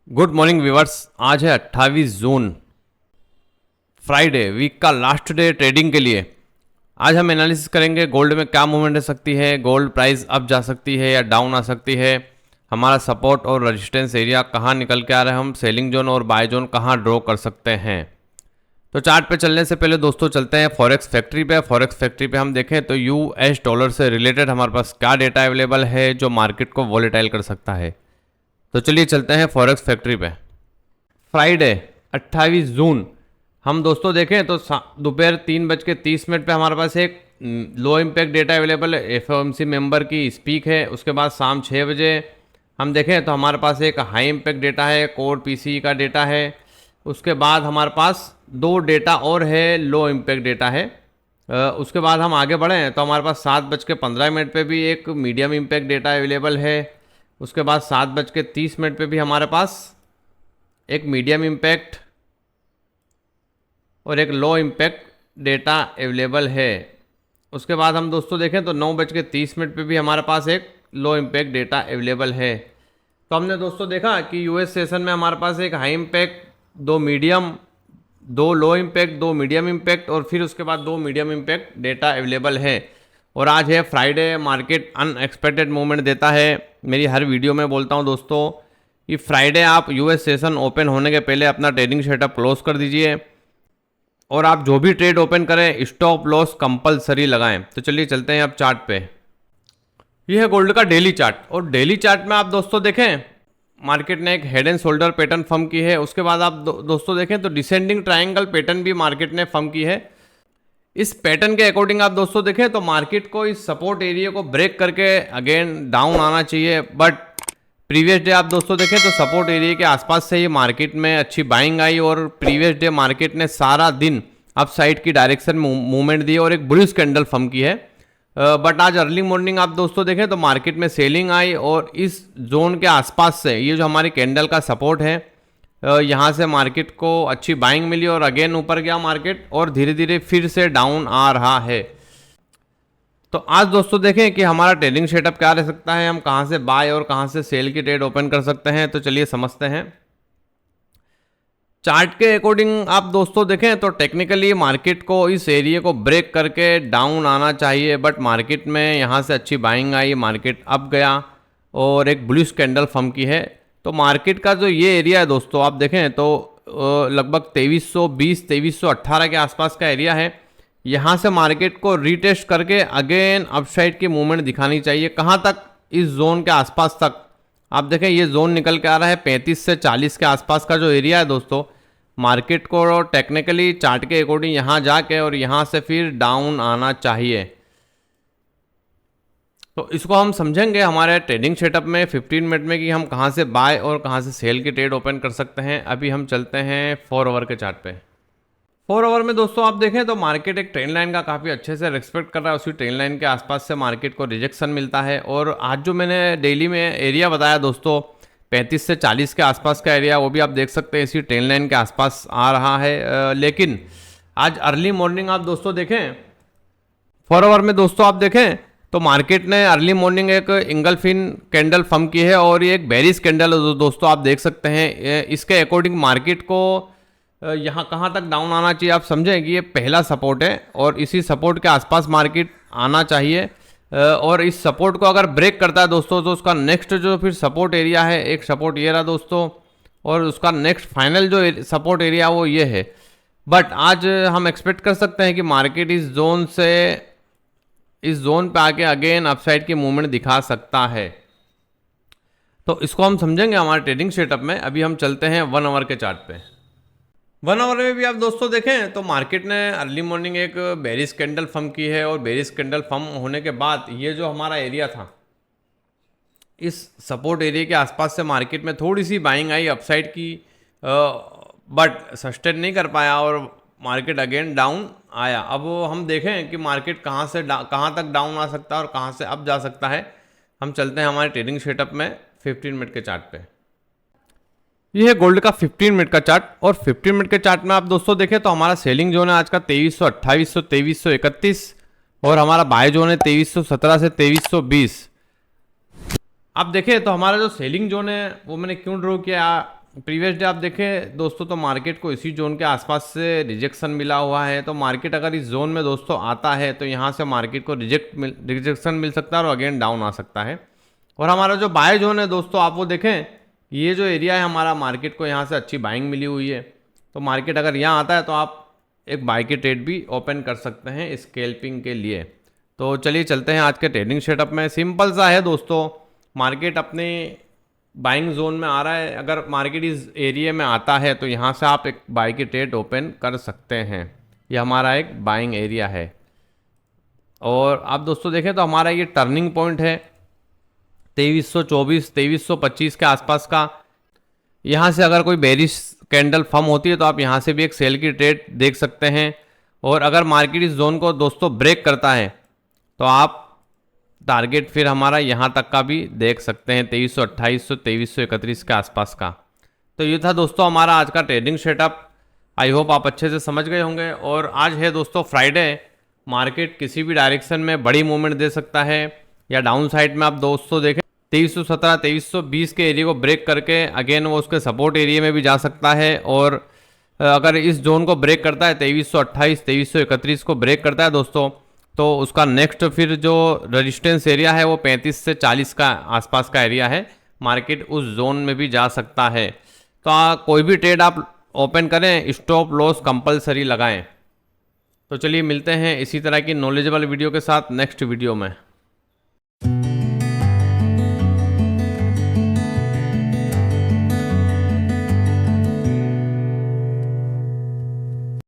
Good morning viewers. आज है 28 जून, Friday, week का लास्ट डे ट्रेडिंग के लिए। आज हम एनालिसिस करेंगे गोल्ड में क्या मूवमेंट हो सकती है, गोल्ड प्राइस अप जा सकती है या डाउन आ सकती है, हमारा सपोर्ट और रेजिस्टेंस एरिया कहाँ निकल के आ रहा है, हम सेलिंग जोन और बाय जोन कहाँ ड्रॉ कर सकते हैं। तो चार्ट पे चलने से पहले दोस्तों चलते हैं फॉरेक्स फैक्ट्री पे। फॉरेक्स फैक्ट्री पे हम देखें तो यूएस डॉलर से रिलेटेड हमारे पास क्या डेटा अवेलेबल है जो मार्केट को वॉलेटाइल कर सकता है। तो चलिए चलते हैं फॉरेक्स फैक्ट्री पे। फ्राइडे 28 जून हम दोस्तों देखें तो दोपहर 3:30 पे हमारे पास एक लो इम्पैक्ट डेटा अवेलेबल है, एफओएमसी मेंबर की स्पीक है। उसके बाद शाम 6 बजे हम देखें तो हमारे पास एक हाई इम्पैक्ट डेटा है, कोर पीसी का डेटा है। उसके बाद हमारे पास दो डेटा और है, लो इम्पैक्ट डेटा है। उसके बाद हम आगे बढ़ें तो हमारे पास 7:15 पे भी एक मीडियम इम्पैक्ट डेटा अवेलेबल है। उसके बाद 7:30 पे भी हमारे पास एक मीडियम इम्पैक्ट और एक लो इम्पैक्ट डेटा अवेलेबल है। उसके बाद हम दोस्तों देखें तो 9:30 पे भी हमारे पास एक लो इम्पैक्ट डेटा अवेलेबल है। तो हमने दोस्तों देखा कि यूएस सेशन में हमारे पास एक हाई इम्पैक्ट, दो मीडियम, दो लो इम्पैक्ट, दो मीडियम इम्पैक्ट और फिर उसके बाद दो मीडियम इम्पैक्ट डेटा अवेलेबल है। और आज है फ्राइडे, मार्केट अनएक्सपेक्टेड मूवमेंट देता है। मेरी हर वीडियो में बोलता हूं दोस्तों कि फ्राइडे आप यूएस सेशन ओपन होने के पहले अपना ट्रेडिंग सेटअप क्लोज कर दीजिए और आप जो भी ट्रेड ओपन करें स्टॉप लॉस कंपलसरी लगाएं। तो चलिए चलते हैं अब चार्ट पे। यह है गोल्ड का डेली चार्ट और डेली चार्ट में आप दोस्तों देखें मार्केट ने एक head and shoulder pattern form की है। उसके बाद आप दोस्तों देखें तो डिसेंडिंग ट्रायंगल पैटर्न भी मार्केट ने फॉर्म की है। इस पैटर्न के अकॉर्डिंग आप दोस्तों देखें तो मार्केट को इस सपोर्ट एरिया को ब्रेक करके अगेन डाउन आना चाहिए। बट प्रीवियस डे आप दोस्तों देखें तो सपोर्ट एरिया के आसपास से ही मार्केट में अच्छी बाइंग आई और प्रीवियस डे मार्केट ने सारा दिन अप साइड की डायरेक्शन में मूवमेंट दी और एक बुलिश कैंडल फॉर्म की है। बट आज अर्ली मॉर्निंग आप दोस्तों देखें तो मार्केट में सेलिंग आई और इस जोन के आसपास से ये जो हमारी कैंडल का सपोर्ट है यहाँ से मार्केट को अच्छी बाइंग मिली और अगेन ऊपर गया मार्केट और धीरे धीरे फिर से डाउन आ रहा है। तो आज दोस्तों देखें कि हमारा ट्रेडिंग सेटअप क्या रह सकता है, हम कहाँ से बाय और कहाँ से सेल की ट्रेड ओपन कर सकते हैं। तो चलिए समझते हैं। चार्ट के अकॉर्डिंग आप दोस्तों देखें तो टेक्निकली मार्केट को इस एरिया को ब्रेक करके डाउन आना चाहिए। बट मार्केट में यहाँ से अच्छी बाइंग आई, मार्केट अप गया और एक बुलिश कैंडल फॉर्म की है। तो मार्केट का जो ये एरिया है दोस्तों आप देखें तो लगभग 2320 2318 के आसपास का एरिया है। यहाँ से मार्केट को रीटेस्ट करके अगेन अपसाइड की मूवमेंट दिखानी चाहिए। कहाँ तक? इस जोन के आसपास तक। आप देखें ये जोन निकल के आ रहा है 35 से 40 के आसपास का जो एरिया है दोस्तों, मार्केट को टेक्निकली चार्ट के अकॉर्डिंग यहाँ जाके और यहाँ से फिर डाउन आना चाहिए। तो इसको हम समझेंगे हमारे ट्रेडिंग सेटअप में 15 मिनट में कि हम कहाँ से बाय और कहाँ से सेल की ट्रेड ओपन कर सकते हैं। अभी हम चलते हैं 4 आवर के चार्ट पे। 4 आवर में दोस्तों आप देखें तो मार्केट एक ट्रेंड लाइन का काफ़ी अच्छे से रिस्पेक्ट कर रहा है। उसी ट्रेंड लाइन के आसपास से मार्केट को रिजेक्शन मिलता है और आज जो मैंने डेली में एरिया बताया दोस्तों 35 से 40 के आसपास का एरिया, वो भी आप देख सकते हैं इसी ट्रेंड लाइन के आसपास आ रहा है। लेकिन आज अर्ली मॉर्निंग आप दोस्तों देखें 4 आवर में दोस्तों आप देखें तो मार्केट ने अर्ली मॉर्निंग एक इंगल्फिन कैंडल फॉर्म की है और ये एक बेरिश कैंडल दोस्तों आप देख सकते हैं। इसके अकॉर्डिंग मार्केट को यहाँ कहाँ तक डाउन आना चाहिए आप समझें कि ये पहला सपोर्ट है और इसी सपोर्ट के आसपास मार्केट आना चाहिए। और इस सपोर्ट को अगर ब्रेक करता है दोस्तों तो उसका नेक्स्ट जो फिर सपोर्ट एरिया है, एक सपोर्ट ये रहा दोस्तों और उसका नेक्स्ट फाइनल जो सपोर्ट एरिया वो ये है। बट आज हम एक्सपेक्ट कर सकते हैं कि मार्केट इस जोन पे आके अगेन अपसाइड की मूवमेंट दिखा सकता है। तो इसको हम समझेंगे हमारे ट्रेडिंग सेटअप में। अभी हम चलते हैं 1 आवर के चार्ट पे। 1 आवर में भी आप दोस्तों देखें तो मार्केट ने अर्ली मॉर्निंग एक बेरिश कैंडल फॉर्म की है और बेरिश कैंडल फॉर्म होने के बाद ये जो हमारा एरिया था इस सपोर्ट एरिया के आसपास से मार्केट में थोड़ी सी बाइंग आई अपसाइड की, बट सस्टेन नहीं कर पाया और मार्केट अगेन डाउन आया। अब हम देखें कि मार्केट कहाँ तक डाउन आ सकता है और कहाँ से अप जा सकता है। हम चलते हैं हमारे ट्रेडिंग सेटअप में 15 मिनट के चार्ट पे। ये है गोल्ड का 15 मिनट का चार्ट और 15 मिनट के चार्ट में आप दोस्तों देखें तो हमारा सेलिंग जोन है आज का 2300, 2800, 2331 और हमारा बाय जोन है 2317 से 2320। आप देखें तो हमारा जो सेलिंग जोन है वो मैंने क्यों ड्रॉ किया प्रीवियस डे आप देखें दोस्तों तो मार्केट को इसी जोन के आसपास से रिजेक्शन मिला हुआ है। तो मार्केट अगर इस जोन में दोस्तों आता है तो यहाँ से मार्केट को रिजेक्शन मिल सकता है और अगेन डाउन आ सकता है। और हमारा जो बाय जोन है दोस्तों आप वो देखें, ये जो एरिया है हमारा, मार्केट को यहाँ से अच्छी बाइंग मिली हुई है। तो मार्केट अगर यहाँ आता है तो आप एक बाय की ट्रेड भी ओपन कर सकते हैं स्कैल्पिंग के लिए। तो चलिए चलते हैं आज के ट्रेडिंग सेटअप में। सिंपल सा है दोस्तों, मार्केट अपने बाइंग जोन में आ रहा है, अगर मार्केट इस एरिया में आता है तो यहाँ से आप एक बाय की ट्रेड ओपन कर सकते हैं। ये हमारा एक बाइंग एरिया है। और आप दोस्तों देखें तो हमारा ये टर्निंग पॉइंट है 2324 2325 के आसपास का। यहाँ से अगर कोई बेरिश कैंडल फॉर्म होती है तो आप यहाँ से भी एक सेल की ट्रेड देख सकते हैं। और अगर मार्केट इस जोन को दोस्तों ब्रेक करता है तो आप टारगेट फिर हमारा यहाँ तक का भी देख सकते हैं 2328 2331 के आसपास का। तो ये था दोस्तों हमारा आज का ट्रेडिंग सेटअप। आई होप आप अच्छे से समझ गए होंगे। और आज है दोस्तों फ्राइडे, मार्केट किसी भी डायरेक्शन में बड़ी मूवमेंट दे सकता है या डाउन साइड में आप दोस्तों देखें 2317 2320 के एरिया को ब्रेक करके अगेन वो उसके सपोर्ट एरिया में भी जा सकता है। और अगर इस जोन को ब्रेक करता है 2328 2331 को ब्रेक करता है दोस्तों, तो उसका नेक्स्ट फिर जो रेजिस्टेंस एरिया है वो 35 से 40 का आसपास का एरिया है, मार्केट उस जोन में भी जा सकता है। तो कोई भी ट्रेड आप ओपन करें, स्टॉप लॉस कंपलसरी लगाएं। तो चलिए मिलते हैं इसी तरह की नॉलेजेबल वीडियो के साथ नेक्स्ट वीडियो में।